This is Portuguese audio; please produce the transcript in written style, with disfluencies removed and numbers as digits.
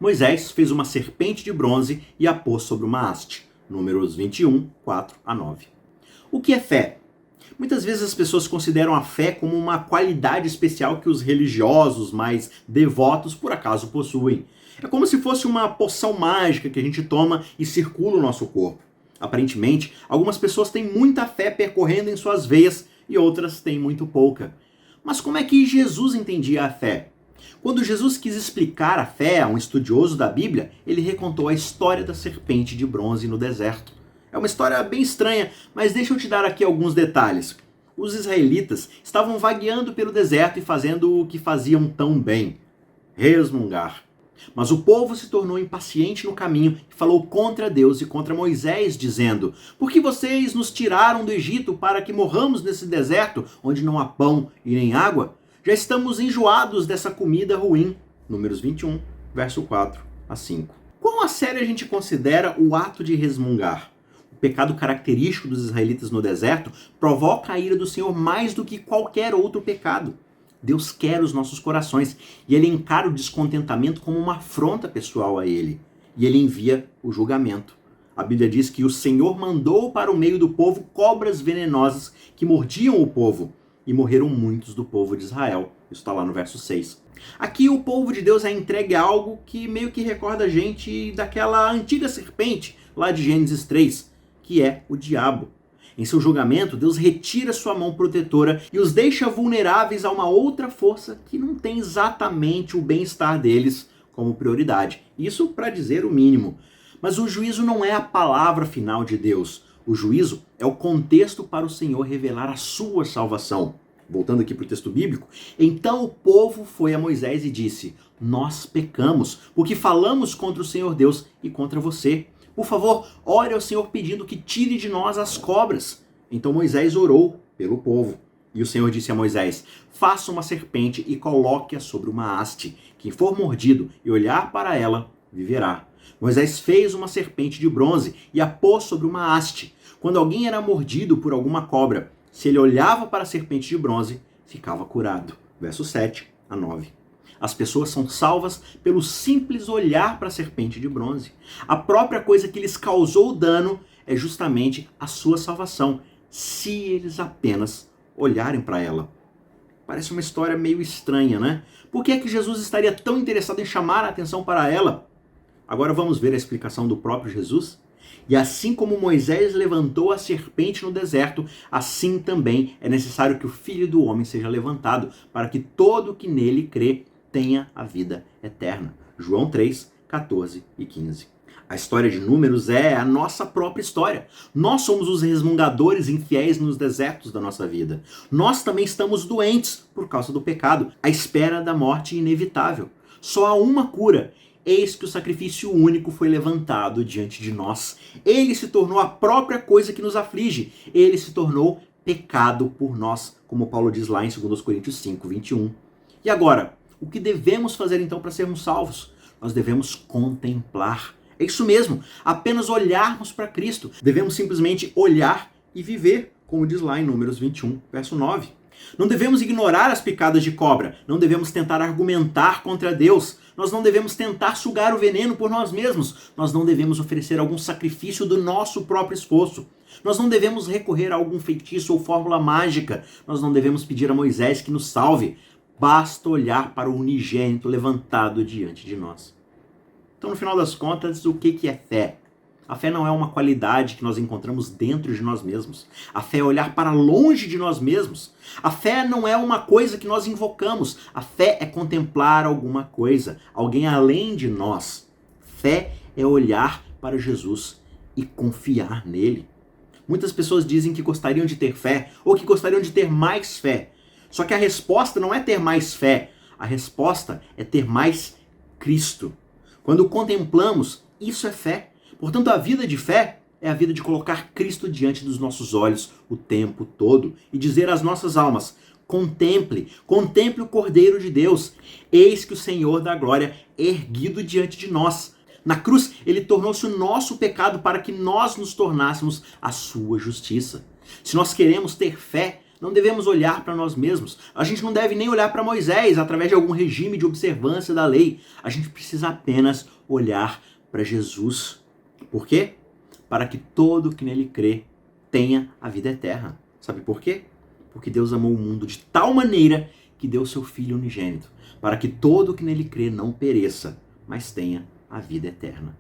Moisés fez uma serpente de bronze e a pôs sobre uma haste. Números 21, 4 a 9. O que é fé? Muitas vezes as pessoas consideram a fé como uma qualidade especial que os religiosos mais devotos por acaso possuem. É como se fosse uma poção mágica que a gente toma e circula o nosso corpo. Aparentemente, algumas pessoas têm muita fé percorrendo em suas veias e outras têm muito pouca. Mas como é que Jesus entendia a fé? Quando Jesus quis explicar a fé a um estudioso da Bíblia, ele recontou a história da serpente de bronze no deserto. É uma história bem estranha, mas deixa eu te dar aqui alguns detalhes. Os israelitas estavam vagueando pelo deserto e fazendo o que faziam tão bem: resmungar. Mas o povo se tornou impaciente no caminho e falou contra Deus e contra Moisés, dizendo: por que vocês nos tiraram do Egito para que morramos nesse deserto, onde não há pão e nem água? Já estamos enjoados dessa comida ruim. Números 21, verso 4 a 5. Quão a sério a gente considera o ato de resmungar? O pecado característico dos israelitas no deserto provoca a ira do Senhor mais do que qualquer outro pecado. Deus quer os nossos corações e ele encara o descontentamento como uma afronta pessoal a ele. E ele envia o julgamento. A Bíblia diz que o Senhor mandou para o meio do povo cobras venenosas que mordiam o povo. E morreram muitos do povo de Israel. Isso está lá no verso 6. Aqui o povo de Deus é entregue a algo que meio que recorda a gente daquela antiga serpente lá de Gênesis 3, que é o diabo. Em seu julgamento, Deus retira sua mão protetora e os deixa vulneráveis a uma outra força que não tem exatamente o bem-estar deles como prioridade. Isso para dizer o mínimo. Mas o juízo não é a palavra final de Deus. O juízo é o contexto para o Senhor revelar a sua salvação. Voltando aqui para o texto bíblico, então o povo foi a Moisés e disse: nós pecamos, porque falamos contra o Senhor Deus e contra você. Por favor, ore ao Senhor pedindo que tire de nós as cobras. Então Moisés orou pelo povo. E o Senhor disse a Moisés: faça uma serpente e coloque-a sobre uma haste. Quem for mordido e olhar para ela, viverá. Moisés fez uma serpente de bronze e a pôs sobre uma haste. Quando alguém era mordido por alguma cobra, se ele olhava para a serpente de bronze, ficava curado. Verso 7 a 9. As pessoas são salvas pelo simples olhar para a serpente de bronze. A própria coisa que lhes causou dano é justamente a sua salvação, se eles apenas olharem para ela. Parece uma história meio estranha, né? Por que é que Jesus estaria tão interessado em chamar a atenção para ela? Agora vamos ver a explicação do próprio Jesus? E assim como Moisés levantou a serpente no deserto, assim também é necessário que o Filho do Homem seja levantado, para que todo que nele crê tenha a vida eterna. João 3, 14 e 15. A história de Números é a nossa própria história. Nós somos os resmungadores infiéis nos desertos da nossa vida. Nós também estamos doentes por causa do pecado, à espera da morte inevitável. Só há uma cura. Eis que o sacrifício único foi levantado diante de nós. Ele se tornou a própria coisa que nos aflige. Ele se tornou pecado por nós, como Paulo diz lá em 2 Coríntios 5, 21. E agora, o que devemos fazer então para sermos salvos? Nós devemos contemplar. É isso mesmo, apenas olharmos para Cristo. Devemos simplesmente olhar e viver, como diz lá em Números 21, verso 9. Não devemos ignorar as picadas de cobra. Não devemos tentar argumentar contra Deus. Nós não devemos tentar sugar o veneno por nós mesmos. Nós não devemos oferecer algum sacrifício do nosso próprio esforço. Nós não devemos recorrer a algum feitiço ou fórmula mágica. Nós não devemos pedir a Moisés que nos salve. Basta olhar para o unigênito levantado diante de nós. Então, no final das contas, o que é fé? A fé não é uma qualidade que nós encontramos dentro de nós mesmos. A fé é olhar para longe de nós mesmos. A fé não é uma coisa que nós invocamos. A fé é contemplar alguma coisa, alguém além de nós. Fé é olhar para Jesus e confiar nele. Muitas pessoas dizem que gostariam de ter fé ou que gostariam de ter mais fé. Só que a resposta não é ter mais fé. A resposta é ter mais Cristo. Quando contemplamos, isso é fé. Portanto, a vida de fé é a vida de colocar Cristo diante dos nossos olhos o tempo todo e dizer às nossas almas: contemple o Cordeiro de Deus. Eis que o Senhor da glória é erguido diante de nós. Na cruz, ele tornou-se o nosso pecado para que nós nos tornássemos a sua justiça. Se nós queremos ter fé, Não devemos olhar para nós mesmos. A gente não deve nem olhar para Moisés através de algum regime de observância da lei. A gente precisa apenas olhar para Jesus. Por quê? Para que todo que nele crê tenha a vida eterna. Sabe por quê? Porque Deus amou o mundo de tal maneira que deu seu Filho unigênito, para que todo que nele crê não pereça, mas tenha a vida eterna.